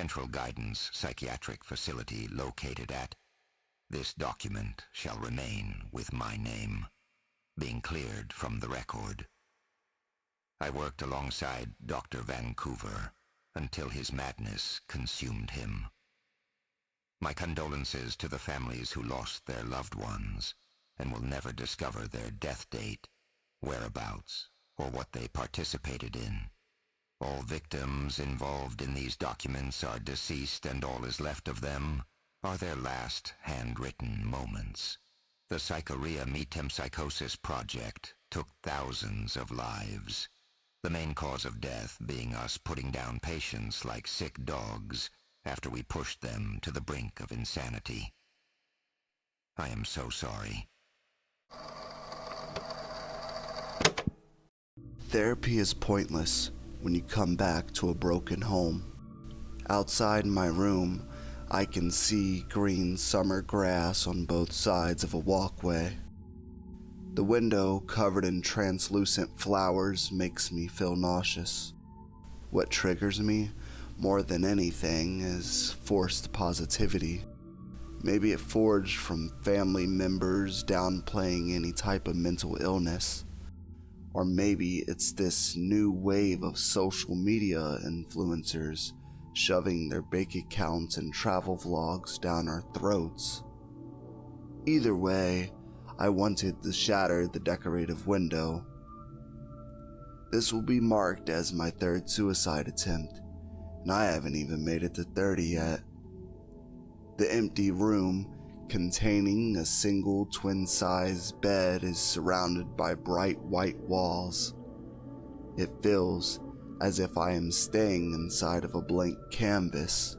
Central Guidance Psychiatric Facility located at. This document shall remain with my name, being cleared from the record. I worked alongside Dr. Vancouver until his madness consumed him. My condolences to the families who lost their loved ones and will never discover their death date, whereabouts, or what they participated in. All victims involved in these documents are deceased, and all is left of them are their last handwritten moments. The Psychoria Metempsychosis project took thousands of lives, the main cause of death being us putting down patients like sick dogs after we pushed them to the brink of insanity. I am so sorry. Therapy is pointless when you come back to a broken home. Outside my room, I can see green summer grass on both sides of a walkway. The window, covered in translucent flowers, makes me feel nauseous. What triggers me, more than anything, is forced positivity. Maybe it forged from family members downplaying any type of mental illness. Or maybe it's this new wave of social media influencers shoving their bank accounts and travel vlogs down our throats. Either way, I wanted to shatter the decorative window. This will be marked as my third suicide attempt, and I haven't even made it to 30 yet. The empty room, containing a single twin-size bed, is surrounded by bright white walls. It feels as if I am staying inside of a blank canvas.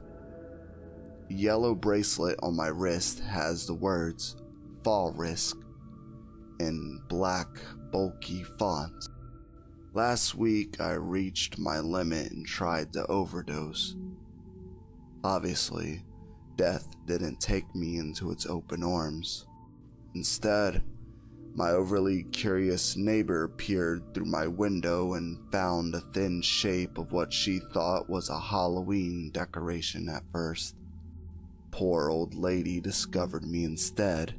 The yellow bracelet on my wrist has the words "Fall Risk" in black, bulky font. Last week I reached my limit and tried to overdose. Obviously, death didn't take me into its open arms. Instead, my overly curious neighbor peered through my window and found a thin shape of what she thought was a Halloween decoration at first. Poor old lady discovered me instead.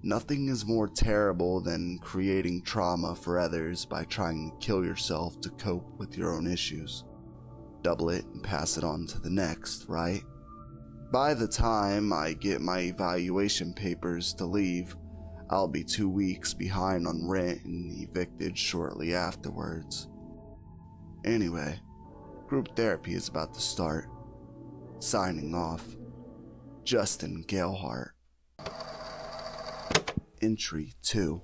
Nothing is more terrible than creating trauma for others by trying to kill yourself to cope with your own issues. Double it and pass it on to the next, right? By the time I get my evaluation papers to leave, I'll be 2 weeks behind on rent and evicted shortly afterwards. Anyway, group therapy is about to start. Signing off, Justin Galehart. Entry 2.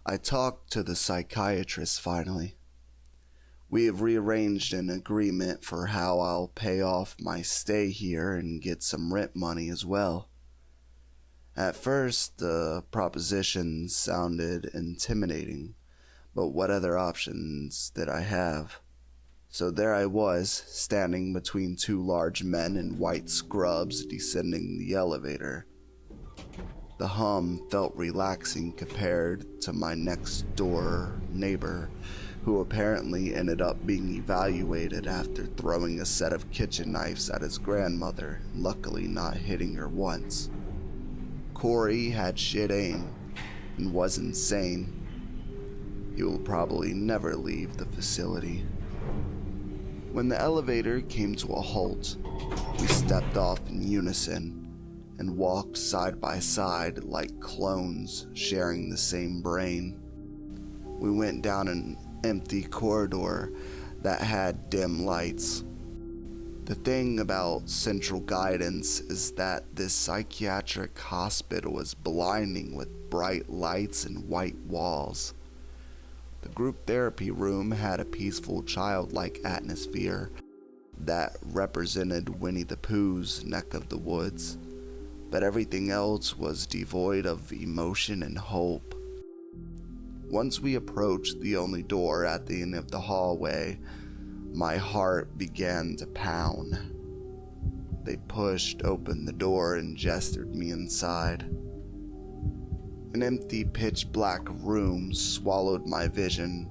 I talked to the psychiatrist finally. We have rearranged an agreement for how I'll pay off my stay here and get some rent money as well. At first, the proposition sounded intimidating, but what other options did I have? So there I was, standing between two large men in white scrubs descending the elevator. The hum felt relaxing compared to my next-door neighbor, who apparently ended up being evaluated after throwing a set of kitchen knives at his grandmother, luckily not hitting her once. Corey had shit aim and was insane. He will probably never leave the facility. When the elevator came to a halt, we stepped off in unison and walked side by side like clones sharing the same brain. We went down an empty corridor that had dim lights. The thing about Central Guidance is that this psychiatric hospital is blinding with bright lights and white walls. The group therapy room had a peaceful, childlike atmosphere that represented Winnie the Pooh's neck of the woods, but everything else was devoid of emotion and hope. Once we approached the only door at the end of the hallway, my heart began to pound. They pushed open the door and gestured me inside. An empty, pitch-black room swallowed my vision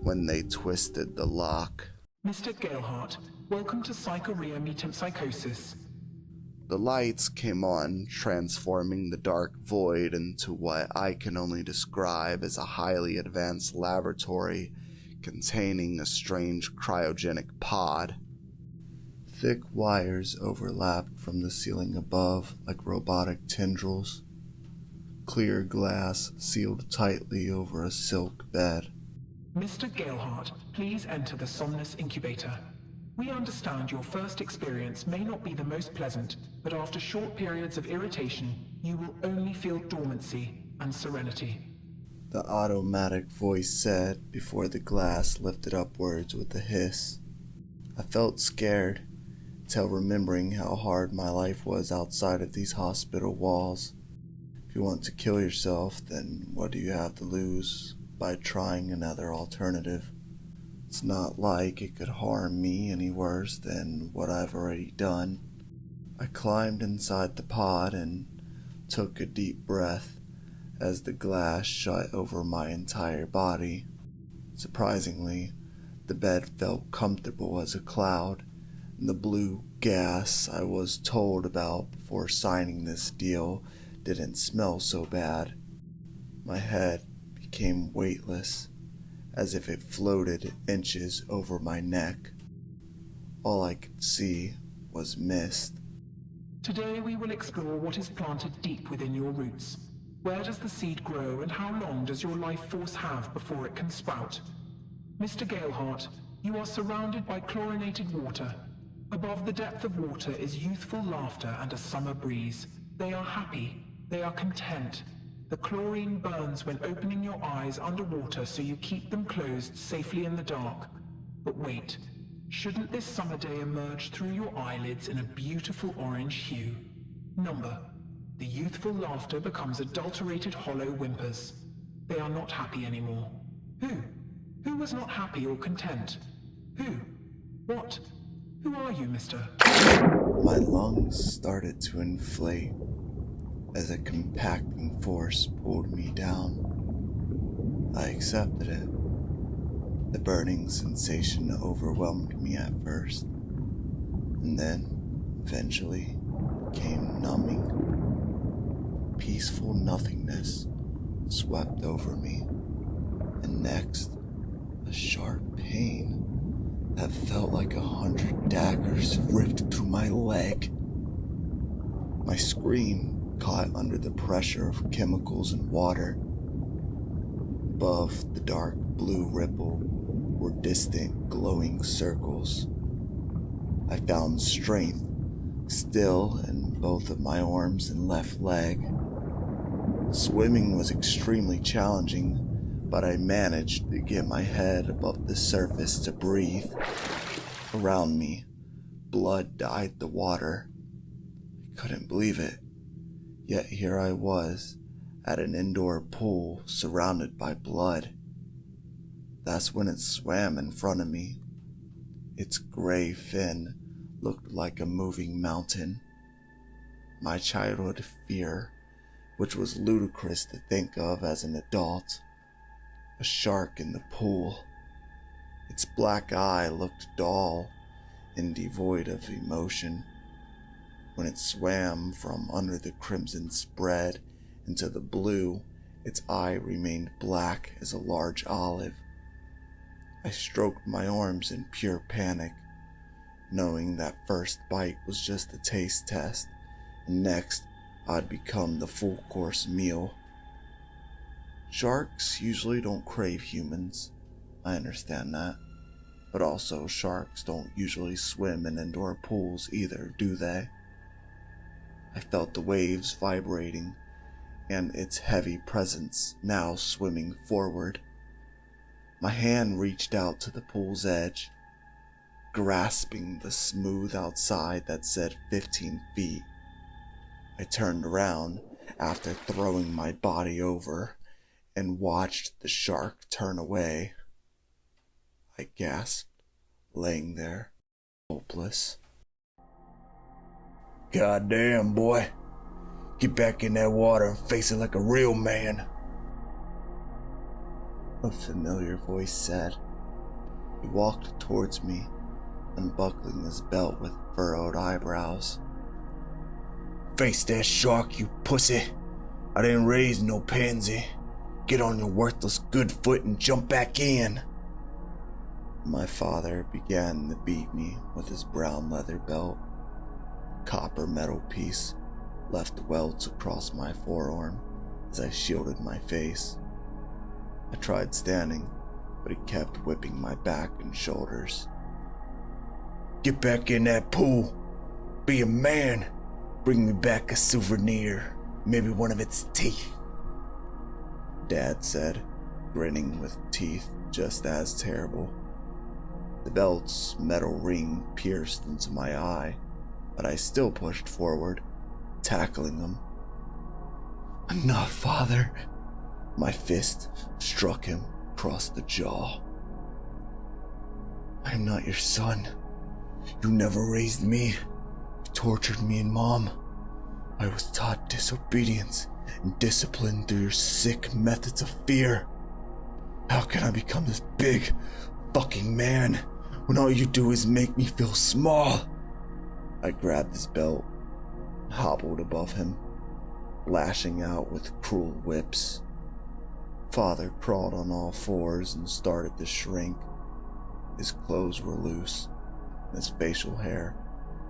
when they twisted the lock. Mr. Galehart, Welcome to Psychorea Metempsychosis. The lights came on, transforming the dark void into what I can only describe as a highly advanced laboratory containing a strange cryogenic pod. Thick wires overlapped from the ceiling above like robotic tendrils. Clear glass sealed tightly over a silk bed. Mr. Galehart, please enter the Somnus Incubator. We understand your first experience may not be the most pleasant, but after short periods of irritation, you will only feel dormancy and serenity. The automatic voice said before the glass lifted upwards with a hiss. I felt scared, till remembering how hard my life was outside of these hospital walls. If you want to kill yourself, then what do you have to lose by trying another alternative? It's not like it could harm me any worse than what I've already done. I climbed inside the pod and took a deep breath as the glass shut over my entire body. Surprisingly, the bed felt comfortable as a cloud, and the blue gas I was told about before signing this deal didn't smell so bad. My head became weightless, as if it floated inches over my neck. All I could see was mist. Today we will explore what is planted deep within your roots. Where does the seed grow and how long does your life force have before it can sprout? Mr. Galehart, you are surrounded by chlorinated water. Above the depth of water is youthful laughter and a summer breeze. They are happy. They are content. The chlorine burns when opening your eyes underwater, so you keep them closed safely in the dark. But wait, shouldn't this summer day emerge through your eyelids in a beautiful orange hue? Number. The youthful laughter becomes adulterated hollow whimpers. They are not happy anymore. Who? Who was not happy or content? Who? What? Who are you, mister? My lungs started to inflate as a compacting force pulled me down. I accepted it. The burning sensation overwhelmed me at first, and then, eventually, came numbing. Peaceful nothingness swept over me, and next, a sharp pain that felt like 100 daggers ripped through my leg. My scream caught under the pressure of chemicals and water. Above the dark blue ripple were distant glowing circles. I found strength still in both of my arms and left leg. Swimming was extremely challenging, but I managed to get my head above the surface to breathe. Around me, blood dyed the water. I couldn't believe it. Yet here I was, at an indoor pool surrounded by blood. That's when it swam in front of me. Its gray fin looked like a moving mountain. My childhood fear, which was ludicrous to think of as an adult. A shark in the pool. Its black eye looked dull and devoid of emotion. When it swam from under the crimson spread into the blue, its eye remained black as a large olive. I stroked my arms in pure panic, knowing that first bite was just a taste test, and next I'd become the full-course meal. Sharks usually don't crave humans. I understand that. But also, sharks don't usually swim in indoor pools either, do they? I felt the waves vibrating, and its heavy presence now swimming forward. My hand reached out to the pool's edge, grasping the smooth outside that said 15 feet. I turned around after throwing my body over and watched the shark turn away. I gasped, laying there, hopeless. "Goddamn, boy. Get back in that water and face it like a real man," a familiar voice said. He walked towards me, unbuckling his belt with furrowed eyebrows. Face that shark, you pussy. I didn't raise no pansy. Get on your worthless good foot and jump back in. My father began to beat me with his brown leather belt. A copper metal piece left welts across my forearm as I shielded my face. I tried standing, but he kept whipping my back and shoulders. Get back in that pool. Be a man. Bring me back a souvenir. Maybe one of its teeth. Dad said, grinning with teeth just as terrible. The belt's metal ring pierced into my eye, but I still pushed forward, tackling him. Enough, Father. My fist struck him across the jaw. I'm not your son. You never raised me. You tortured me and Mom. I was taught disobedience and discipline through your sick methods of fear. How can I become this big fucking man when all you do is make me feel small? I grabbed his belt, hobbled above him, lashing out with cruel whips. Father crawled on all fours and started to shrink. His clothes were loose, and his facial hair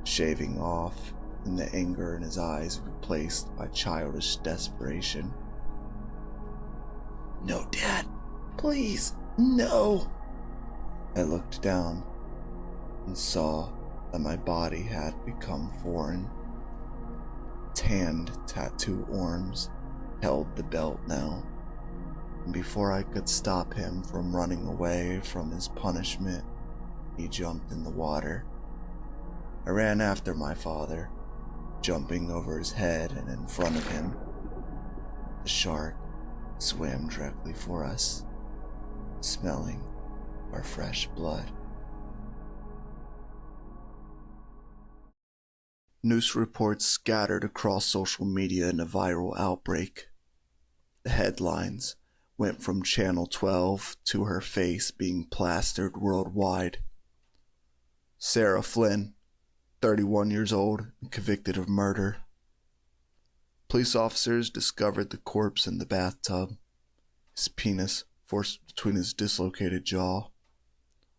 shaving off, and the anger in his eyes replaced by childish desperation. No, Dad. Please, no. I looked down and saw that my body had become foreign. Tanned tattoo arms held the belt now, and before I could stop him from running away from his punishment, he jumped in the water. I ran after my father, jumping over his head and in front of him. The shark swam directly for us, smelling our fresh blood. News reports scattered across social media in a viral outbreak. The headlines went from Channel 12 to her face being plastered worldwide. Sarah Flynn, 31 years old and convicted of murder. Police officers discovered the corpse in the bathtub, his penis forced between his dislocated jaw.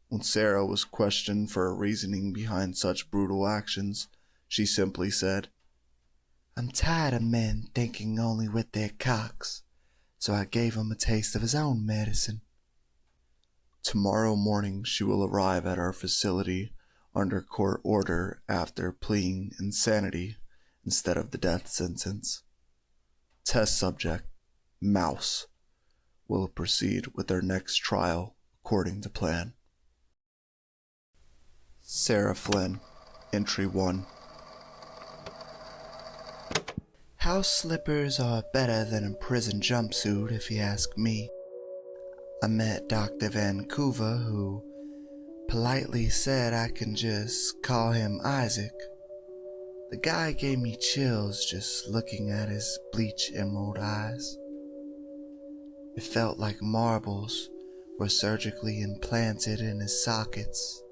When Sarah was questioned for her reasoning behind such brutal actions, she simply said, "I'm tired of men thinking only with their cocks, so I gave him a taste of his own medicine." Tomorrow morning she will arrive at our facility under court order after pleading insanity instead of the death sentence. Test subject, Mouse, will proceed with their next trial according to plan. Sarah Flynn, Entry 1. House slippers are better than a prison jumpsuit if you ask me. I met Dr. Vancouver, who politely said I can just call him Isaac. The guy gave me chills just looking at his bleach emerald eyes. It felt like marbles were surgically implanted in his sockets.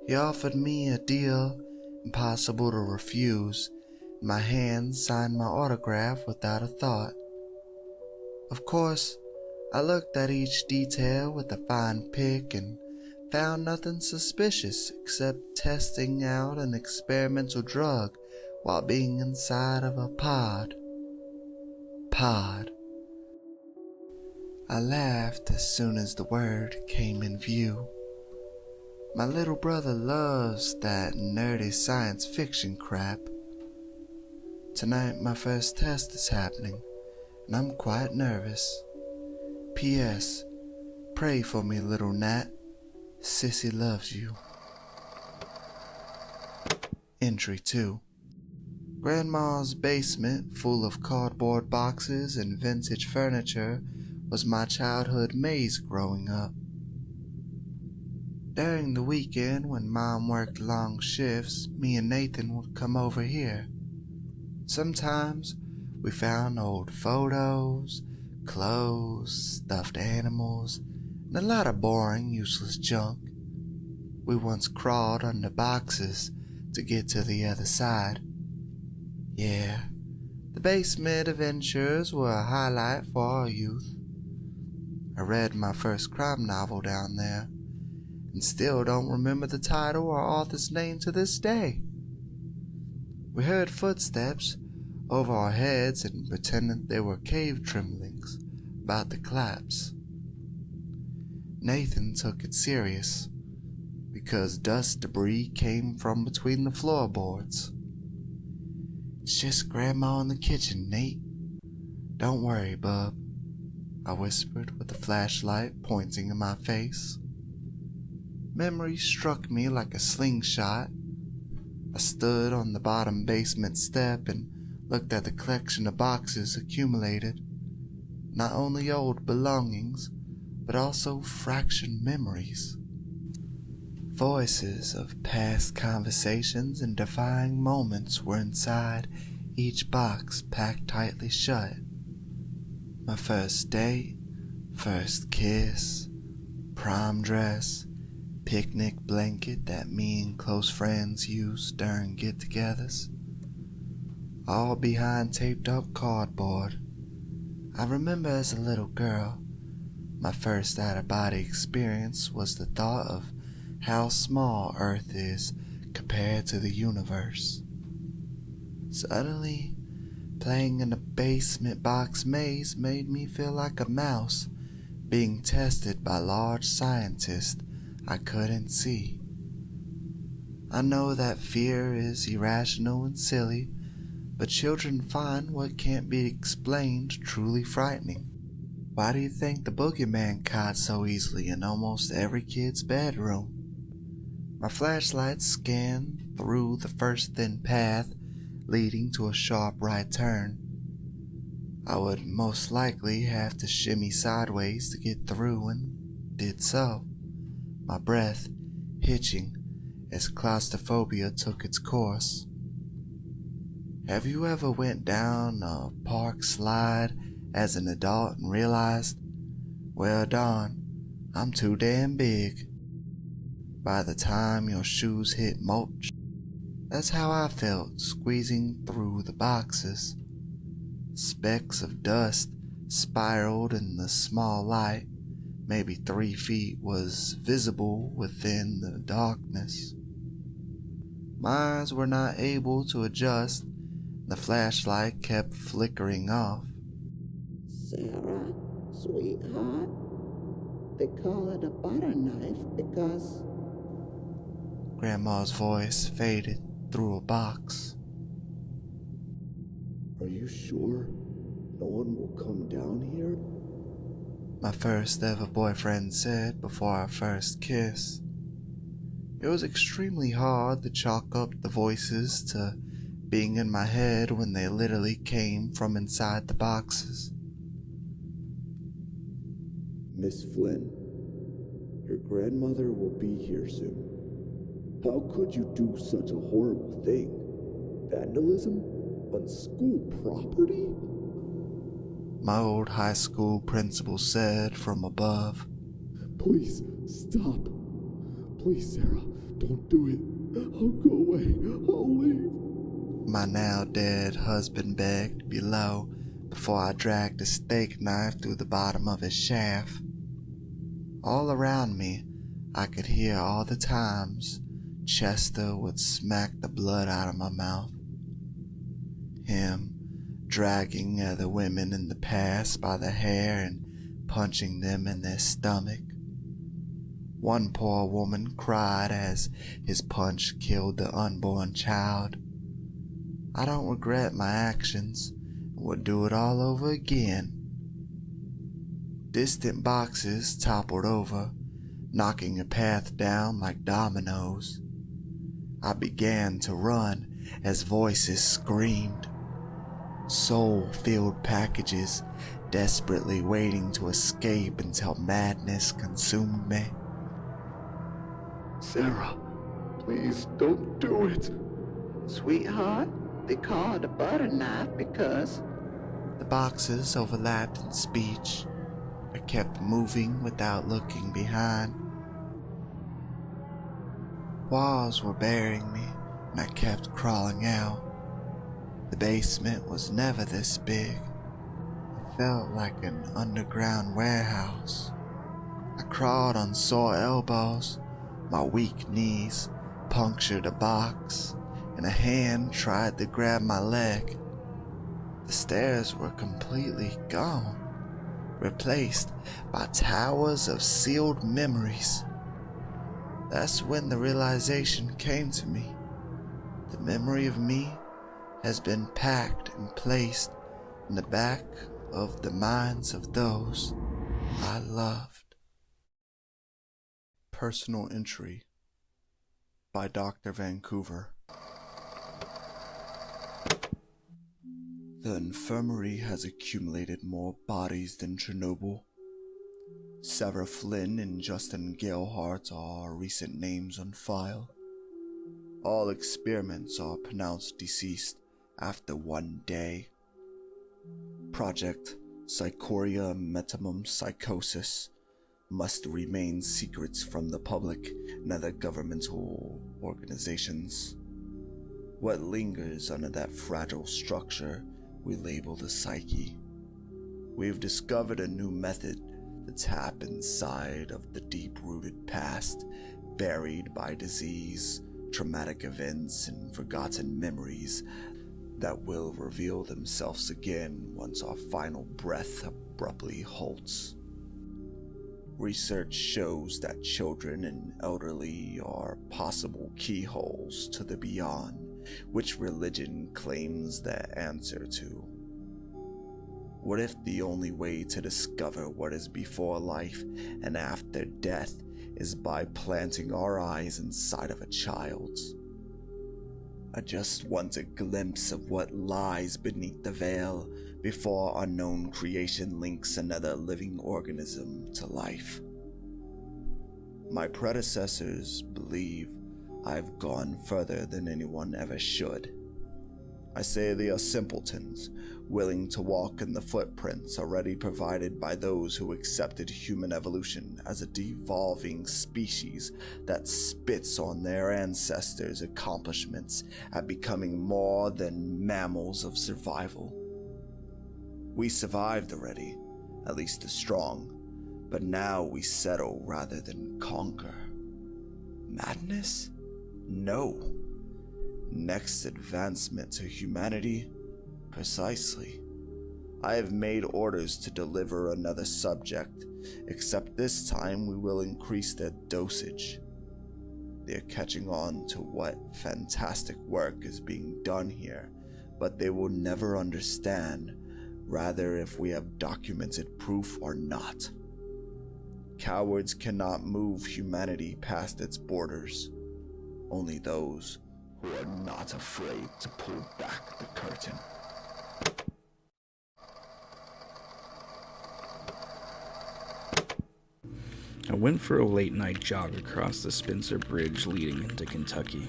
He offered me a deal impossible to refuse. My hand signed my autograph without a thought. Of course, I looked at each detail with a fine pick and found nothing suspicious except testing out an experimental drug while being inside of a pod. I laughed as soon as the word came in view. My little brother loves that nerdy science fiction crap. Tonight my first test is happening, and I'm quite nervous. P.S. Pray for me, little Nat. Sissy loves you. Entry 2. Grandma's basement, full of cardboard boxes and vintage furniture, was my childhood maze growing up. During the weekend, when Mom worked long shifts, me and Nathan would come over here. Sometimes we found old photos, clothes, stuffed animals, and a lot of boring, useless junk. We once crawled under boxes to get to the other side. Yeah, the basement adventures were a highlight for our youth. I read my first crime novel down there, and still don't remember the title or author's name to this day. We heard footsteps over our heads and pretended they were cave tremblings about to collapse. Nathan took it serious, because dust debris came from between the floorboards. "It's just Grandma in the kitchen, Nate. Don't worry, bub," I whispered with the flashlight pointing in my face. Memory struck me like a slingshot. I stood on the bottom basement step and looked at the collection of boxes accumulated. Not only old belongings, but also fractured memories. Voices of past conversations and defying moments were inside each box packed tightly shut. My first date, first kiss, prom dress, picnic blanket that me and close friends used during get-togethers. All behind taped up cardboard. I remember as a little girl, my first out-of-body experience was the thought of how small Earth is compared to the universe. Suddenly, playing in a basement box maze made me feel like a mouse being tested by large scientists I couldn't see. I know that fear is irrational and silly, but children find what can't be explained truly frightening. Why do you think the boogeyman caught so easily in almost every kid's bedroom? My flashlight scanned through the first thin path leading to a sharp right turn. I would most likely have to shimmy sideways to get through, and did so, my breath hitching as claustrophobia took its course. Have you ever went down a park slide as an adult and realized, well darn, I'm too damn big? By the time your shoes hit mulch, that's how I felt squeezing through the boxes. Specks of dust spiraled in the small light. Maybe 3 feet was visible within the darkness. My eyes were not able to adjust. The flashlight kept flickering off. "Sarah, sweetheart, they call it a butter knife because..." Grandma's voice faded through a box. Are you sure no one will come down here? My first ever boyfriend said before our first kiss. It was extremely hard to chalk up the voices to being in my head when they literally came from inside the boxes. Miss Flynn, your grandmother will be here soon. How could you do such a horrible thing? Vandalism on school property? My old high school principal said from above. Please, stop. Please, Sarah, don't do it. I'll go away. I'll leave. My now dead husband begged below before I dragged a steak knife through the bottom of his shaft. All around me, I could hear all the times Chester would smack the blood out of my mouth. Him dragging other women in the past by the hair and punching them in their stomach. One poor woman cried as his punch killed the unborn child. I don't regret my actions and would do it all over again. Distant boxes toppled over, knocking a path down like dominoes. I began to run as voices screamed. Soul-filled packages desperately waiting to escape until madness consumed me. Sarah, please don't do it. "Sweetheart, they call it a butter knife because..." The boxes overlapped in speech. I kept moving without looking behind. Walls were burying me, and I kept crawling out. The basement was never this big. It felt like an underground warehouse. I crawled on sore elbows. My weak knees punctured a box, and a hand tried to grab my leg. The stairs were completely gone, replaced by towers of sealed memories. That's when the realization came to me. The memory of me has been packed and placed in the back of the minds of those I loved. Personal entry by Dr. Vancouver. The infirmary has accumulated more bodies than Chernobyl. Sarah Flynn and Justin Galehart are recent names on file. All experiments are pronounced deceased after 1 day. Project Psychoria Metamorphosis must remain secrets from the public and other governmental organizations. What lingers under that fragile structure we label the psyche. We've discovered a new method to tap inside of the deep-rooted past, buried by disease, traumatic events, and forgotten memories that will reveal themselves again once our final breath abruptly halts. Research shows that children and elderly are possible keyholes to the beyond, which religion claims the answer to. What if the only way to discover what is before life and after death is by planting our eyes inside of a child's? I just want a glimpse of what lies beneath the veil before unknown creation links another living organism to life. My predecessors believe I've gone further than anyone ever should. I say they are simpletons, willing to walk in the footprints already provided by those who accepted human evolution as a devolving species that spits on their ancestors' accomplishments at becoming more than mammals of survival. We survived already, at least the strong, but now we settle rather than conquer. Madness? No. Next advancement to humanity? Precisely. I have made orders to deliver another subject, except this time we will increase their dosage. They are catching on to what fantastic work is being done here, but they will never understand, rather if we have documented proof or not. Cowards cannot move humanity past its borders. Only those who are not afraid to pull back the curtain. I went for a late-night jog across the Spencer Bridge leading into Kentucky.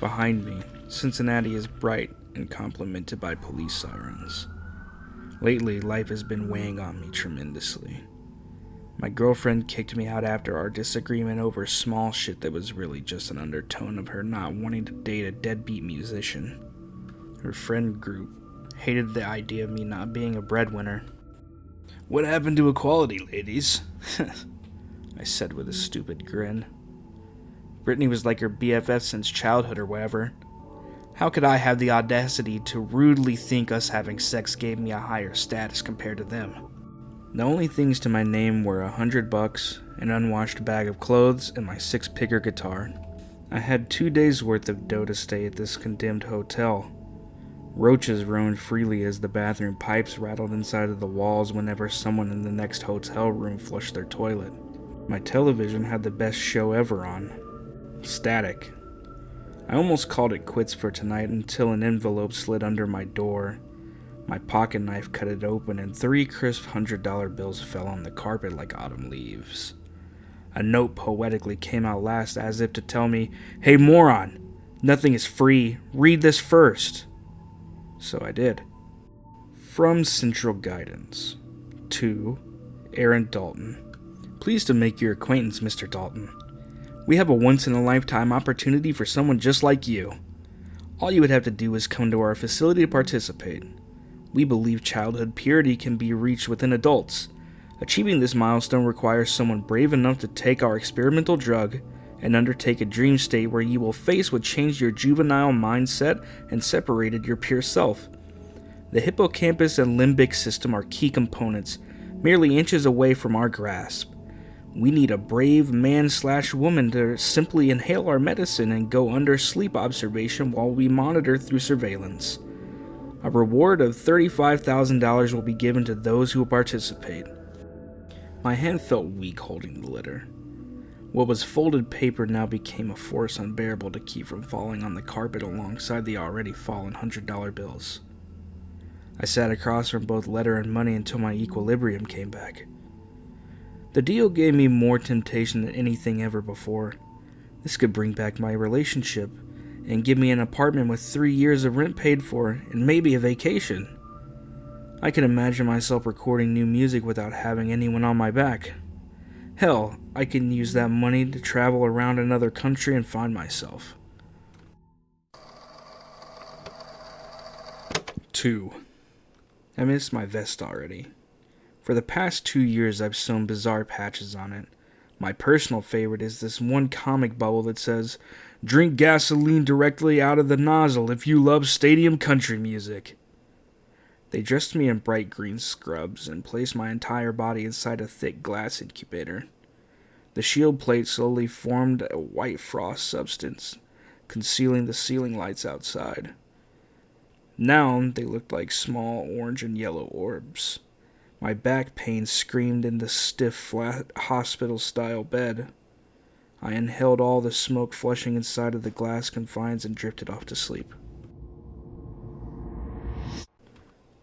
Behind me, Cincinnati is bright and complemented by police sirens. Lately, life has been weighing on me tremendously. My girlfriend kicked me out after our disagreement over small shit that was really just an undertone of her not wanting to date a deadbeat musician. Her friend group hated the idea of me not being a breadwinner. "What happened to equality, ladies?" I said with a stupid grin. Brittany was like her BFF since childhood or whatever. How could I have the audacity to rudely think us having sex gave me a higher status compared to them? The only things to my name were $100, an unwashed bag of clothes, and my 6-picker guitar. I had 2 days worth of dough to stay at this condemned hotel. Roaches roamed freely as the bathroom pipes rattled inside of the walls whenever someone in the next hotel room flushed their toilet. My television had the best show ever on. Static. I almost called it quits for tonight until an envelope slid under my door. My pocket knife cut it open and 3 crisp $100 bills fell on the carpet like autumn leaves. A note poetically came out last as if to tell me, "Hey moron, nothing is free, read this first." So I did. From Central Guidance. To Aaron Dalton. Pleased to make your acquaintance, Mr. Dalton. We have a once-in-a-lifetime opportunity for someone just like you. All you would have to do is come to our facility to participate. We believe childhood purity can be reached within adults. Achieving this milestone requires someone brave enough to take our experimental drug and undertake a dream state where you will face what changed your juvenile mindset and separated your pure self. The hippocampus and limbic system are key components, merely inches away from our grasp. We need a brave man/woman to simply inhale our medicine and go under sleep observation while we monitor through surveillance. A reward of $35,000 will be given to those who will participate. My hand felt weak holding the letter. What was folded paper now became a force unbearable to keep from falling on the carpet alongside the already fallen $100 bills. I sat across from both letter and money until my equilibrium came back. The deal gave me more temptation than anything ever before. This could bring back my relationship and give me an apartment with 3 years of rent paid for and maybe a vacation. I can imagine myself recording new music without having anyone on my back. Hell, I can use that money to travel around another country and find myself. 2. I missed my vest already. For the past 2 years I've sewn bizarre patches on it. My personal favorite is this one comic bubble that says, "Drink gasoline directly out of the nozzle if you love stadium country music." They dressed me in bright green scrubs and placed my entire body inside a thick glass incubator. The shield plate slowly formed a white frost substance, concealing the ceiling lights outside. Now they looked like small orange and yellow orbs. My back pain screamed in the stiff, flat, hospital-style bed. I inhaled all the smoke flushing inside of the glass confines and drifted off to sleep.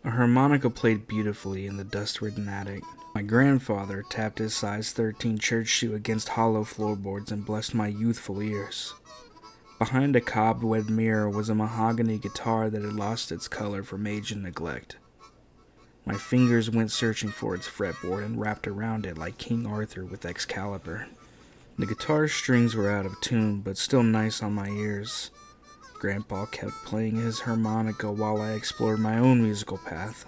A harmonica played beautifully in the dust-ridden attic. My grandfather tapped his size 13 church shoe against hollow floorboards and blessed my youthful ears. Behind a cobweb mirror was a mahogany guitar that had lost its color from age and neglect. My fingers went searching for its fretboard and wrapped around it like King Arthur with Excalibur. The guitar strings were out of tune, but still nice on my ears. Grandpa kept playing his harmonica while I explored my own musical path.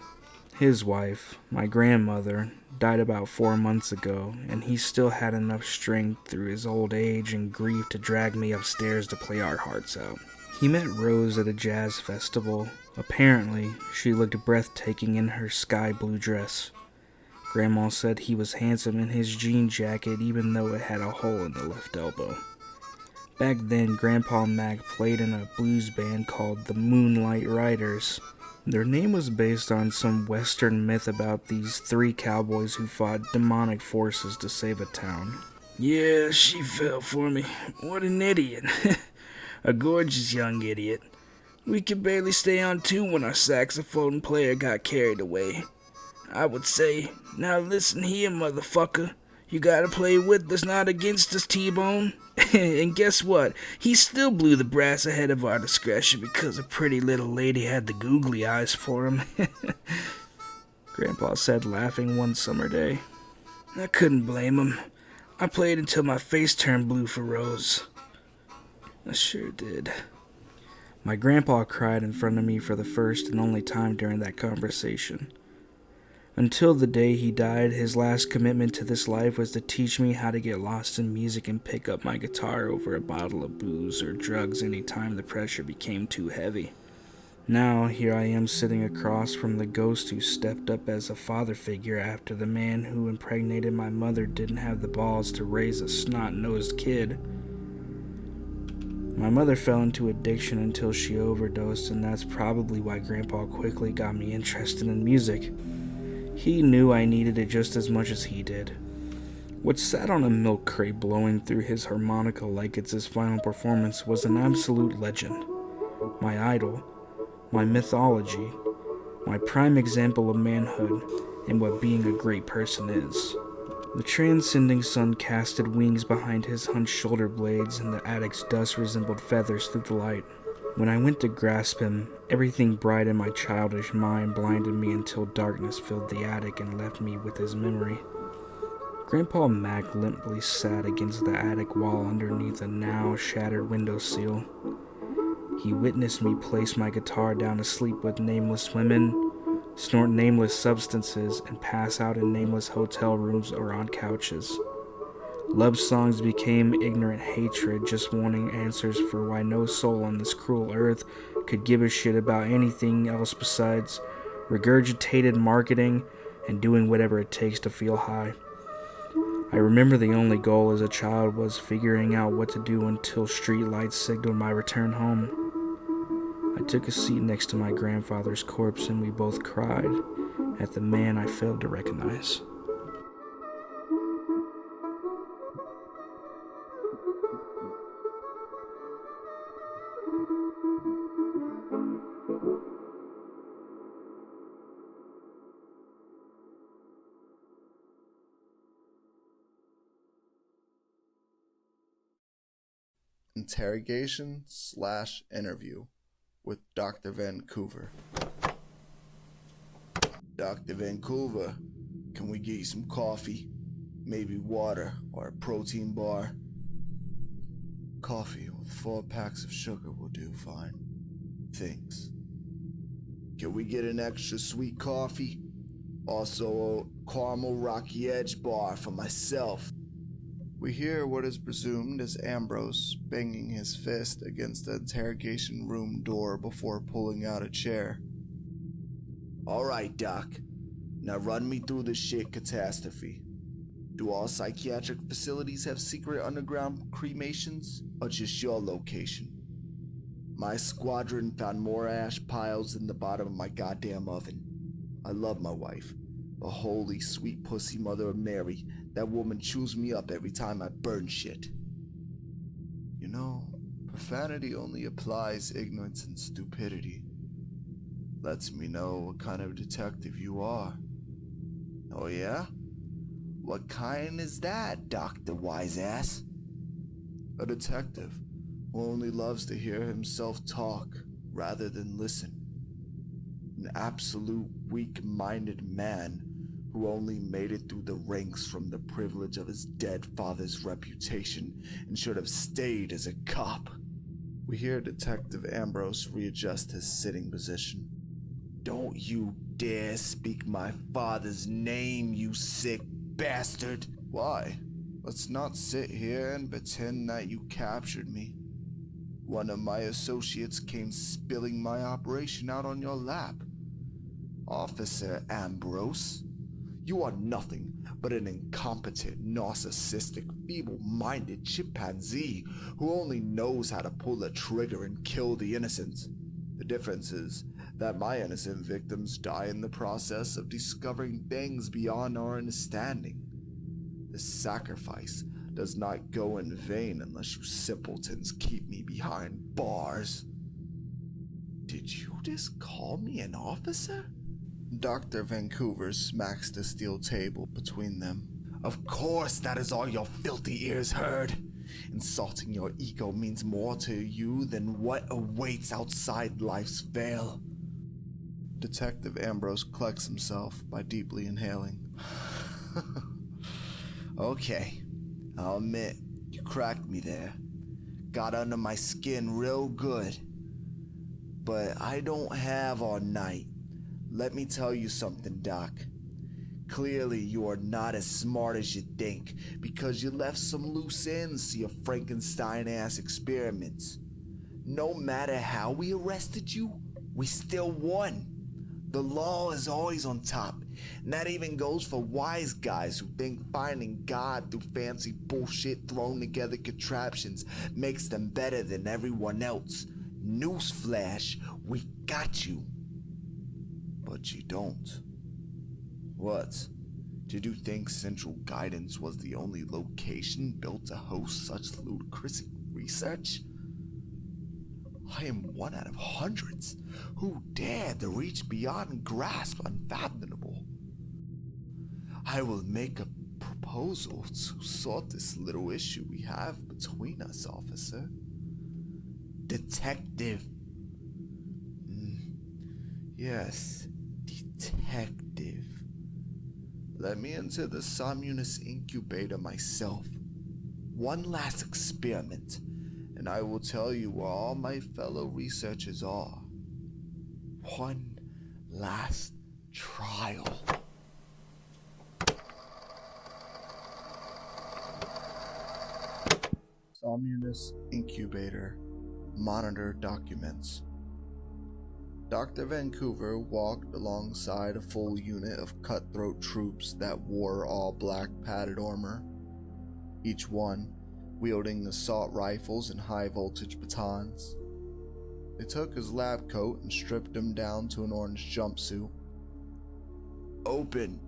His wife, my grandmother, died about 4 months ago, and he still had enough strength through his old age and grief to drag me upstairs to play our hearts out. He met Rose at a jazz festival. Apparently, she looked breathtaking in her sky blue dress. Grandma said he was handsome in his jean jacket even though it had a hole in the left elbow. Back then, Grandpa Mac played in a blues band called the Moonlight Riders. Their name was based on some western myth about these 3 cowboys who fought demonic forces to save a town. Yeah, she fell for me. What an idiot. A gorgeous young idiot. We could barely stay on tune when our saxophone player got carried away. I would say, now listen here, motherfucker. You gotta play with us, not against us, T-Bone. And guess what? He still blew the brass ahead of our discretion because a pretty little lady had the googly eyes for him. Grandpa said, laughing one summer day. I couldn't blame him. I played until my face turned blue for Rose. I sure did. My grandpa cried in front of me for the first and only time during that conversation. Until the day he died, his last commitment to this life was to teach me how to get lost in music and pick up my guitar over a bottle of booze or drugs any time the pressure became too heavy. Now, here I am sitting across from the ghost who stepped up as a father figure after the man who impregnated my mother didn't have the balls to raise a snot-nosed kid. My mother fell into addiction until she overdosed, and that's probably why Grandpa quickly got me interested in music. He knew I needed it just as much as he did. What sat on a milk crate blowing through his harmonica like it's his final performance was an absolute legend. My idol, my mythology, my prime example of manhood and what being a great person is. The transcending sun casted wings behind his hunched shoulder blades, and the attic's dust resembled feathers through the light. When I went to grasp him, everything bright in my childish mind blinded me until darkness filled the attic and left me with his memory. Grandpa Mac limply sat against the attic wall underneath a now shattered windowsill. He witnessed me place my guitar down to sleep with nameless women, snort nameless substances, and pass out in nameless hotel rooms or on couches. Love songs became ignorant hatred, just wanting answers for why no soul on this cruel earth could give a shit about anything else besides regurgitated marketing and doing whatever it takes to feel high. I remember the only goal as a child was figuring out what to do until street lights signaled my return home. I took a seat next to my grandfather's corpse and we both cried at the man I failed to recognize. Interrogation/interview with Dr. Vancouver. Dr. Vancouver, can we get you some coffee? Maybe water or a protein bar? Coffee with 4 packs of sugar will do fine. Thanks. Can we get an extra sweet coffee? Also a caramel rocky edge bar for myself. We hear what is presumed as Ambrose banging his fist against the interrogation room door before pulling out a chair. Alright, Doc. Now run me through the shit catastrophe. Do all psychiatric facilities have secret underground cremations, or just your location? My squadron found more ash piles in the bottom of my goddamn oven. I love my wife, but holy sweet pussy mother of Mary, that woman chews me up every time I burn shit. You know, profanity only applies ignorance and stupidity. Lets me know what kind of detective you are. Oh yeah? What kind is that, Dr. Wiseass? A detective who only loves to hear himself talk rather than listen. An absolute weak-minded man who only made it through the ranks from the privilege of his dead father's reputation and should have stayed as a cop. We hear Detective Ambrose readjust his sitting position. Don't you dare speak my father's name, you sick bastard! Why? Let's not sit here and pretend that you captured me. One of my associates came spilling my operation out on your lap. Officer Ambrose, you are nothing but an incompetent, narcissistic, feeble-minded chimpanzee who only knows how to pull a trigger and kill the innocent. The difference is that my innocent victims die in the process of discovering things beyond our understanding. The sacrifice does not go in vain unless you simpletons keep me behind bars. Did you just call me an officer? Dr. Vancouver smacks the steel table between them. Of course that is all your filthy ears heard. Insulting your ego means more to you than what awaits outside life's veil. Detective Ambrose collects himself by deeply inhaling. Okay, I'll admit, you cracked me there. Got under my skin real good. But I don't have all night. Let me tell you something, Doc. Clearly you are not as smart as you think, because you left some loose ends to your Frankenstein-ass experiments. No matter how we arrested you, we still won. The law is always on top, and that even goes for wise guys who think finding God through fancy bullshit thrown together contraptions makes them better than everyone else. Newsflash, we got you. But you don't. What? Did you think Central Guidance was the only location built to host such ludicrous research? I am one out of hundreds who dared to reach beyond grasp unfathomable. I will make a proposal to sort this little issue we have between us, officer. Detective. Yes, detective. let me into the Somnus incubator myself. One last experiment, and I will tell you where all my fellow researchers are. One last trial. Somnus incubator. Monitor documents. Dr. Vancouver walked alongside a full unit of cutthroat troops that wore all black padded armor, each one wielding assault rifles and high-voltage batons. They took his lab coat and stripped him down to an orange jumpsuit. Open!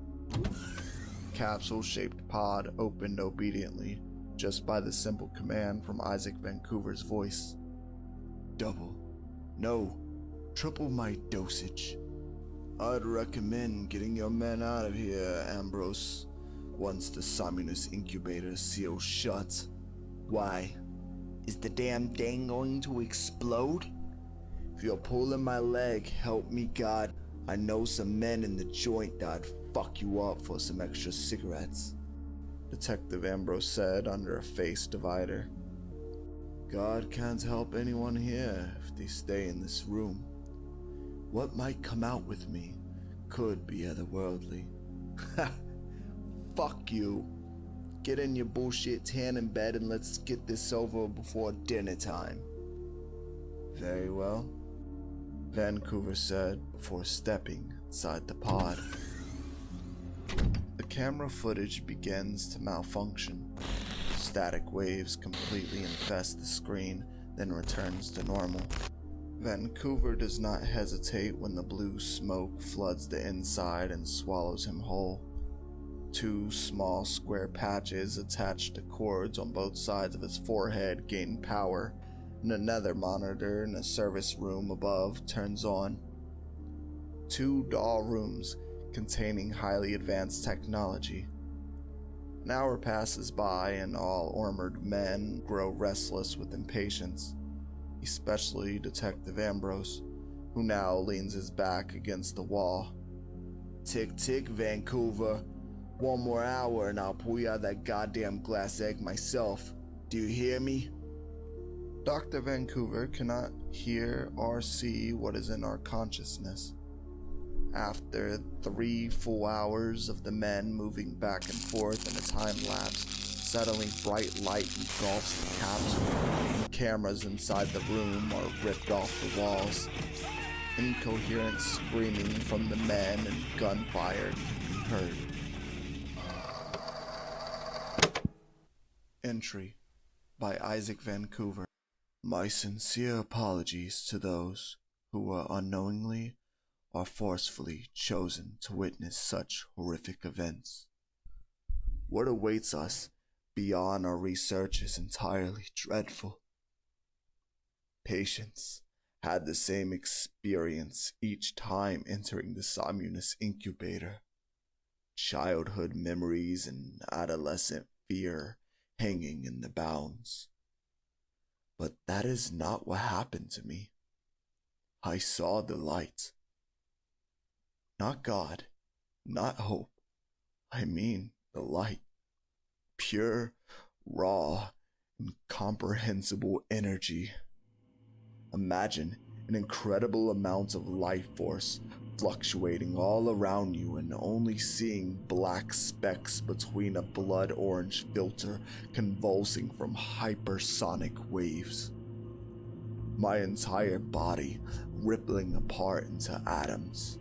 Capsule-shaped pod opened obediently, just by the simple command from Isaac Vancouver's voice. Double. No. Triple my dosage. I'd recommend getting your men out of here, Ambrose, once the Somnus incubator seals shut. Why? Is the damn thing going to explode? If you're pulling my leg, help me God. I know some men in the joint that'd fuck you up for some extra cigarettes, Detective Ambrose said under a face divider. God can't help anyone here if they stay in this room. What might come out with me could be otherworldly. Ha! Fuck you. Get in your bullshit tan in bed and let's get this over before dinner time. Very well, Vancouver said before stepping inside the pod. The camera footage begins to malfunction. Static waves completely infest the screen, then returns to normal. Vancouver does not hesitate when the blue smoke floods the inside and swallows him whole. Two small square patches attached to cords on both sides of his forehead gain power, and another monitor in a service room above turns on. Two doll rooms containing highly advanced technology. An hour passes by and all armored men grow restless with impatience, especially Detective Ambrose, who now leans his back against the wall. Tick tick, Vancouver. One more hour and I'll pull you out that goddamn glass egg myself. Do you hear me? Dr. Vancouver cannot hear or see what is in our consciousness. After 3 full hours of the men moving back and forth in a time lapse, suddenly bright light engulfs the capsule. Cameras inside the room are ripped off the walls. Incoherent screaming from the men and gunfire can be heard. Entry by Isaac Vancouver. My sincere apologies to those who were unknowingly or forcefully chosen to witness such horrific events. What awaits us beyond our research is entirely dreadful. Patients had the same experience each time entering the Somnus incubator. Childhood memories and adolescent fear hanging in the bounds. But that is not what happened to me. I saw the light. Not God, not hope. I mean the light. Pure, raw, incomprehensible energy. Imagine an incredible amount of life force fluctuating all around you and only seeing black specks between a blood orange filter convulsing from hypersonic waves. My entire body rippling apart into atoms.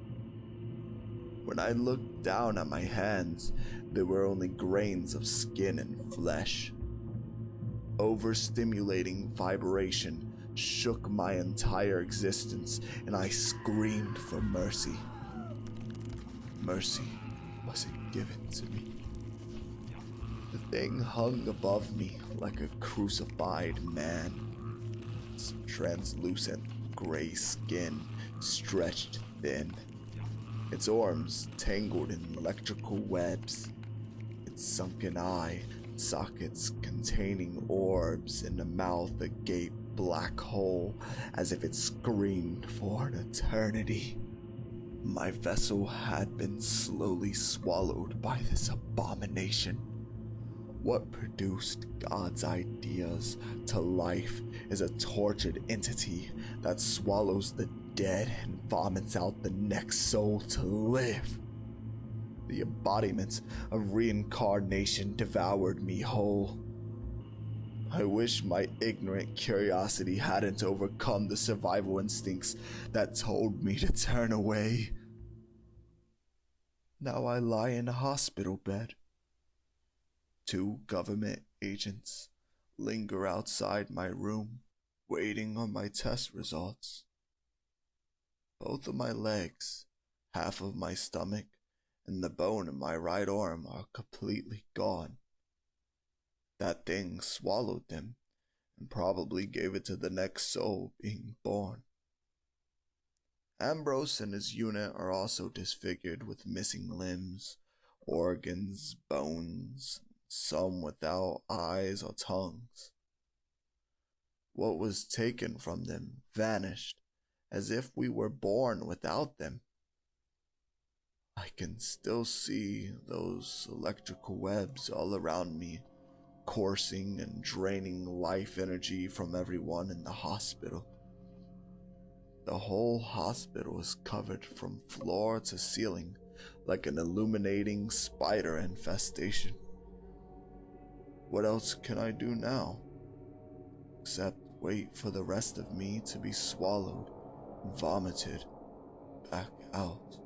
When I looked down at my hands, there were only grains of skin and flesh. Overstimulating vibration shook my entire existence, and I screamed for mercy. Mercy wasn't given to me. The thing hung above me like a crucified man. Its translucent gray skin stretched thin. Its arms tangled in electrical webs. Its sunken eye sockets containing orbs, and a mouth agape black hole as if it screamed for an eternity. My vessel had been slowly swallowed by this abomination. What produced God's ideas to life is a tortured entity that swallows the dead and vomits out the next soul to live. The embodiment of reincarnation devoured me whole. I wish my ignorant curiosity hadn't overcome the survival instincts that told me to turn away. Now I lie in a hospital bed. 2 government agents linger outside my room, waiting on my test results. Both of my legs, half of my stomach, and the bone in my right arm are completely gone. That thing swallowed them and probably gave it to the next soul being born. Ambrose and his unit are also disfigured with missing limbs, organs, bones, some without eyes or tongues. What was taken from them vanished, as if we were born without them. I can still see those electrical webs all around me, coursing and draining life energy from everyone in the hospital. The whole hospital is covered from floor to ceiling like an illuminating spider infestation. What else can I do now, except wait for the rest of me to be swallowed and vomited back out?